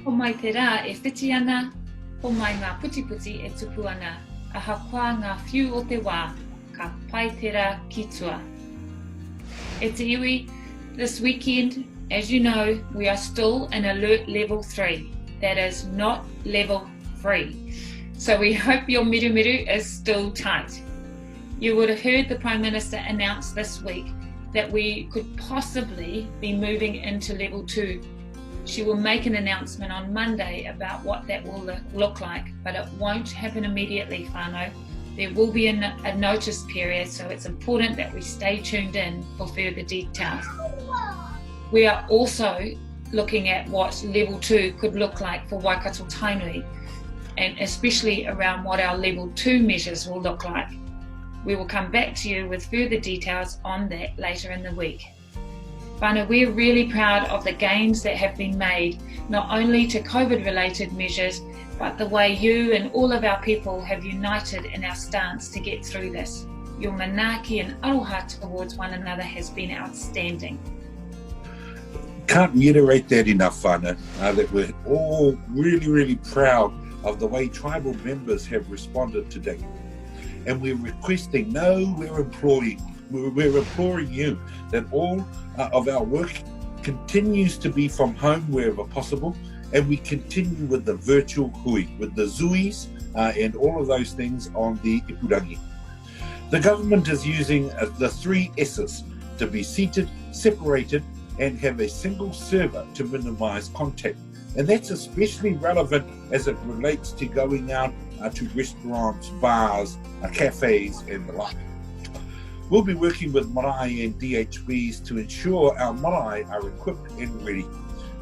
Ko mai te rā e whiti ana, ko mai ngā puti e tupu ana, ahakoa ngā whiu o te wā, ka pai te rā ki tua. E te iwi, this weekend, as you know, we are still in alert level 3. That is not level 3. So we hope your miru is still tight. You would have heard the Prime Minister announce this week that we could possibly be moving into level 2. She will make an announcement on Monday about what that will look like, but it won't happen immediately, whānau. There will be a notice period, so it's important that we stay tuned in for further details. We are also looking at what level 2 could look like for Waikato Tainui, and especially around what our level 2 measures will look like. We will come back to you with further details on that later in the week. Whānau, we're really proud of the gains that have been made, not only to COVID-related measures, but the way you and all of our people have united in our stance to get through this. Your manaaki and aroha towards one another has been outstanding. Can't reiterate that enough, whānau, that we're all really proud of the way tribal members have responded today. And we're requesting, we're imploring you that all of our work continues to be from home wherever possible, and we continue with the virtual hui, with the zuis and all of those things on the ipurangi. The government is using the 3 S's to be seated, separated, and have a single server to minimise contact. And that's especially relevant as it relates to going out to restaurants, bars, cafes, and the like. We'll be working with marae and DHBs to ensure our marae are equipped and ready.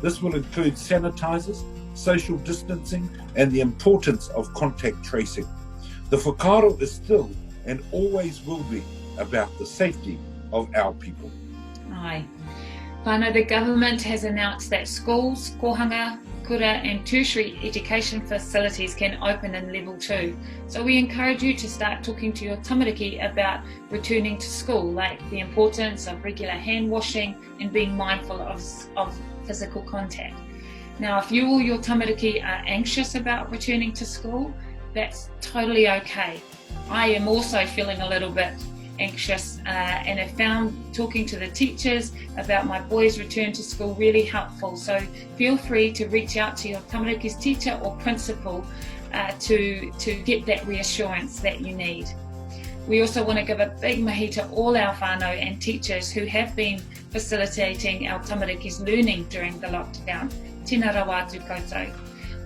This will include sanitisers, social distancing, and the importance of contact tracing. The whakaaro is still and always will be about the safety of our people. Aye. Whānau, the government has announced that schools, kohanga, kura and tertiary education facilities can open in level 2. So we encourage you to start talking to your tamariki about returning to school, like the importance of regular hand washing and being mindful of physical contact. Now, if you or your tamariki are anxious about returning to school, that's totally okay. I am also feeling a little bit anxious and have found talking to the teachers about my boys' return to school really helpful. So feel free to reach out to your tamariki's teacher or principal to get that reassurance that you need. We also want to give a big mahi to all our whānau and teachers who have been facilitating our tamariki's learning during the lockdown. Tēnā rawa atu koutou.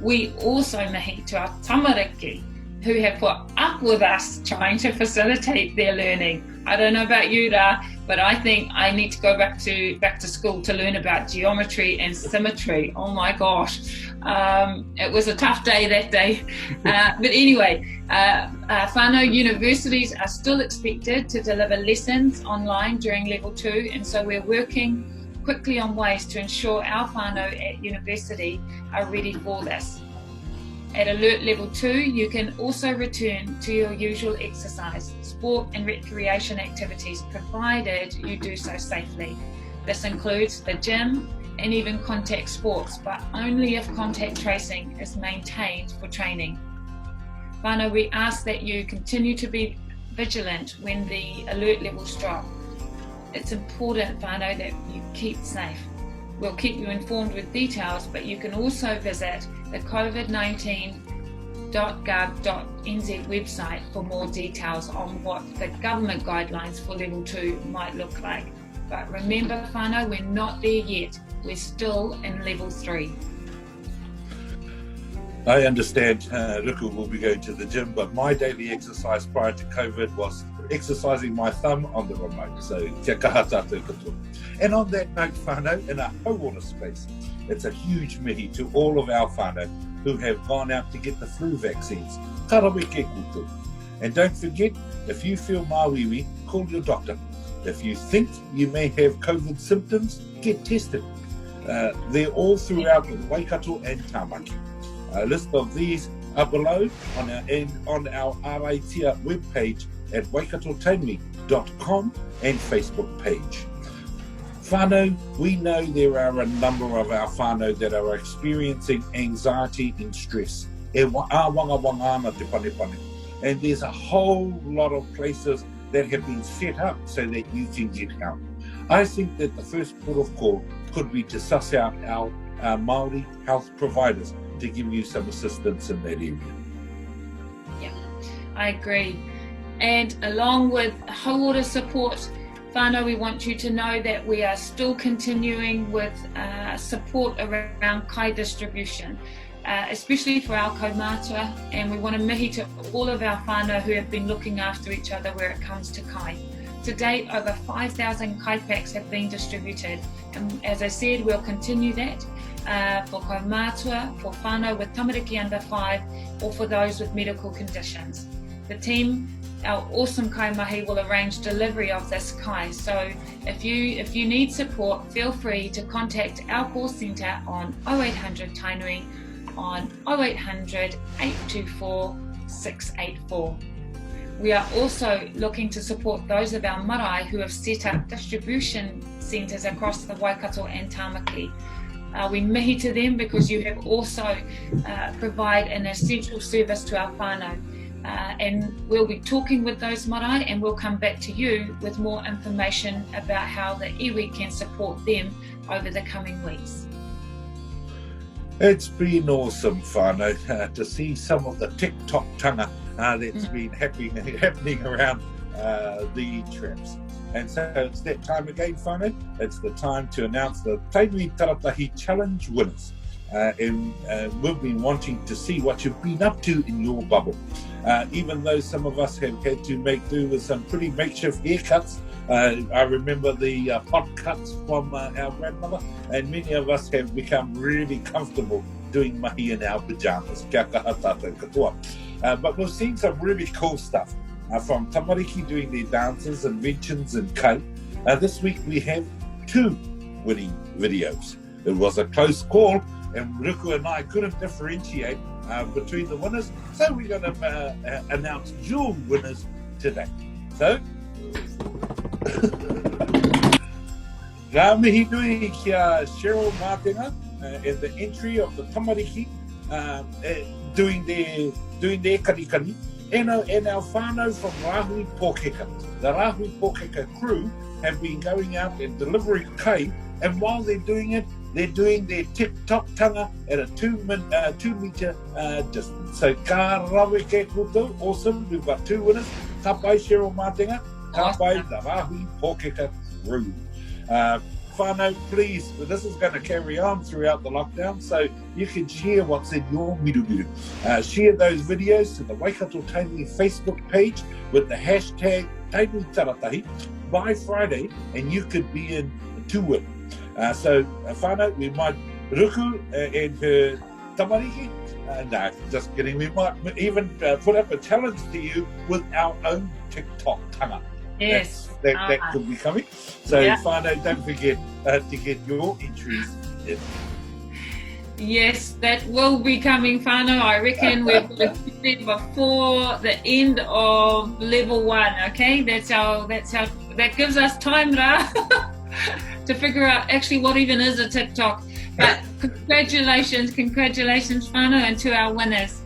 We also mahi to our tamariki who have put up with us trying to facilitate their learning. I don't know about you, Ra, but I think I need to go back to school to learn about geometry and symmetry. Oh my gosh. It was a tough day that day. But anyway, whānau universities are still expected to deliver lessons online during level 2, and so we're working quickly on ways to ensure our whānau at university are ready for this. At Alert Level 2, you can also return to your usual exercise, sport and recreation activities, provided you do so safely. This includes the gym and even contact sports, but only if contact tracing is maintained for training. Whānau, we ask that you continue to be vigilant when the alert levels drop. It's important, whānau, that you keep safe. We'll keep you informed with details, but you can also visit the covid19.gov.nz website for more details on what the government guidelines for level 2 might look like. But remember, whānau, we're not there yet. We're still in level 3. I understand Ruku will be going to the gym, but my daily exercise prior to COVID was exercising my thumb on the remote. So, kia kaha tātou katoa. And on that note, whānau, in a hauora space, it's a huge mihi to all of our whānau who have gone out to get the flu vaccines. Karawe ke kutu. And don't forget, if you feel mawiwi, call your doctor. If you think you may have COVID symptoms, get tested. They're all throughout Waikato and Tāmaki. A list of these are below on our Araitia webpage at waikatotainui.com and Facebook page. Whānau, we know there are a number of our whānau that are experiencing anxiety and stress. E wanga ana te panepane. And there's a whole lot of places that have been set up so that you can get help. I think that the first port of call could be to suss out our Māori health providers to give you some assistance in that area. Yeah, I agree. And along with hauora support, whānau, we want you to know that we are still continuing with support around kai distribution, especially for our kaumātua, and we want to mihi to all of our whānau who have been looking after each other where it comes to kai. To date, over 5,000 kai packs have been distributed, and as I said, we'll continue that for kaumātua, for whānau with tamariki under 5, or for those with medical conditions. The team, our awesome kai mahi, will arrange delivery of this kai. So if you need support, feel free to contact our call centre on 0800 Tainui on 0800 824 684. We are also looking to support those of our marae who have set up distribution centres across the Waikato and Tamaki. We mihi to them because you have also provide an essential service to our whānau. And we'll be talking with those marae, and we'll come back to you with more information about how the iwi can support them over the coming weeks. It's been awesome, whānau, to see some of the TikTok tanga that's been happening around the traps. And so it's that time again, whānau. It's the time to announce the Tainui Taratahi Challenge winners. And we've been wanting to see what you've been up to in your bubble. Even though some of us have had to make do with some pretty makeshift haircuts. I remember the pot cuts from our grandmother, and many of us have become really comfortable doing mahi in our pajamas. Kia kaha tātou katoa. But we've seen some really cool stuff from tamariki doing their dances, inventions and kai. This week we have 2 winning videos. It was a close call, and Ruku and I couldn't differentiate between the winners, so we're going to announce dual winners today. So, ngā mihi nui kia Cheryl Mātenga in the entry of the tamariki doing their karikari, and our whānau from Rahui Pōkeka. The Rahui Pōkeka crew have been going out and delivering kai, and while they're doing it, they're doing their TikTok tanga at a 2 metre distance. So ka rawe ke koutou, awesome. We've got 2 winners. Ka pai Cheryl Mātenga, ka pai the Rahui Pōkeka crew. Whānau, please, this is going to carry on throughout the lockdown, so you can share what's in your miru. Share those videos to the Waikato Tainui Facebook page with the hashtag Tainui Taratahi by Friday, and you could be in 2 win. So, whānau, we might Ruku and her tamariki. No, just kidding. We might even put up a challenge to you with our own TikTok tanga. Yes. That could be coming. So, whānau, don't forget to get your entries in. Yes, that will be coming, whānau. I reckon we've said before the end of level 1. Okay, that gives us time, Ra, to figure out actually what even is a TikTok. But congratulations, whānau, and to our winners.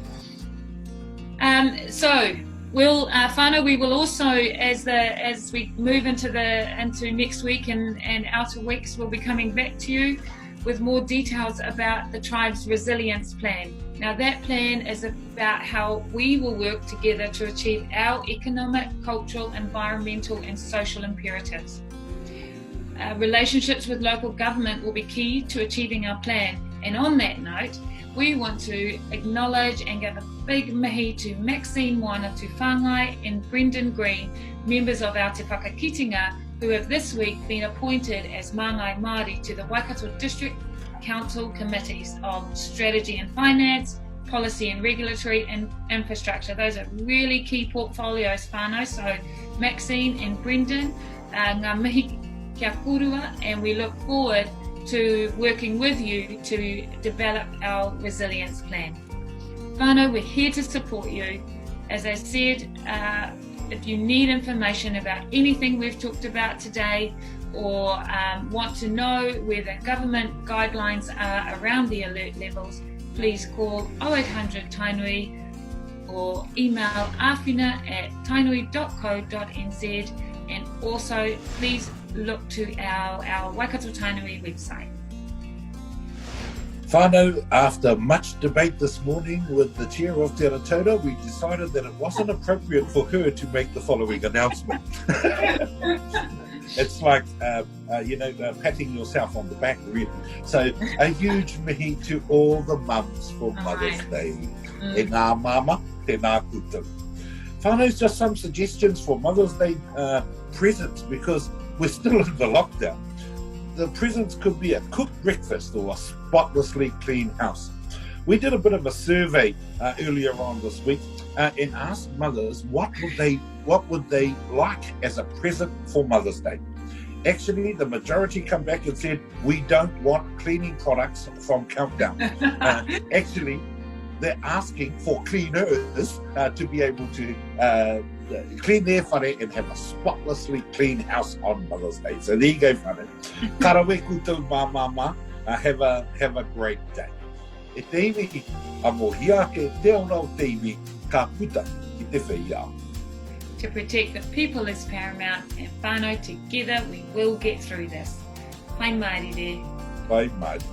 So we'll whānau, we will also, as we move into next week and outer weeks, we'll be coming back to you with more details about the tribe's resilience plan. Now that plan is about how we will work together to achieve our economic, cultural, environmental and social imperatives. Relationships with local government will be key to achieving our plan. And on that note, we want to acknowledge and give a big mihi to Maxine Moana Tuwhangai and Brendan Green, members of our Te Whakakitinga, who have this week been appointed as Māngai Māori to the Waikato District Council Committees of Strategy and Finance, Policy and Regulatory and Infrastructure. Those are really key portfolios, whānau. So Maxine and Brendan, ngā mihi kia korua, and we look forward to working with you to develop our resilience plan. Whānau, we're here to support you. As I said, If you need information about anything we've talked about today, or want to know where the government guidelines are around the alert levels, please call 0800 Tainui or email awhina@tainui.co.nz, and also please look to our Waikato Tainui website. Whānau, after much debate this morning with the chair of Te Rataura, we decided that it wasn't appropriate for her to make the following announcement. It's like, patting yourself on the back, really. So, a huge mihi to all the mums for Mother's Day. E ngā mama, tēnā koutou. Whānau's just some suggestions for Mother's Day presents, because we're still in the lockdown. The presents could be a cooked breakfast or a spotlessly clean house. We did a bit of a survey earlier on this week and asked mothers what would they like as a present for Mother's Day. Actually, the majority come back and said, we don't want cleaning products from Countdown. Actually, they're asking for cleaners to be able to clean their whare and have a spotlessly clean house on Mother's Day. So there you go, whare. Karawe koutou mā, have a great day. E te iwi, a mohia ke te ono te iwi, ka puta ki te whiiao. To protect the people is paramount, and whānau, together we will get through this. Pai maari re. Pai maari.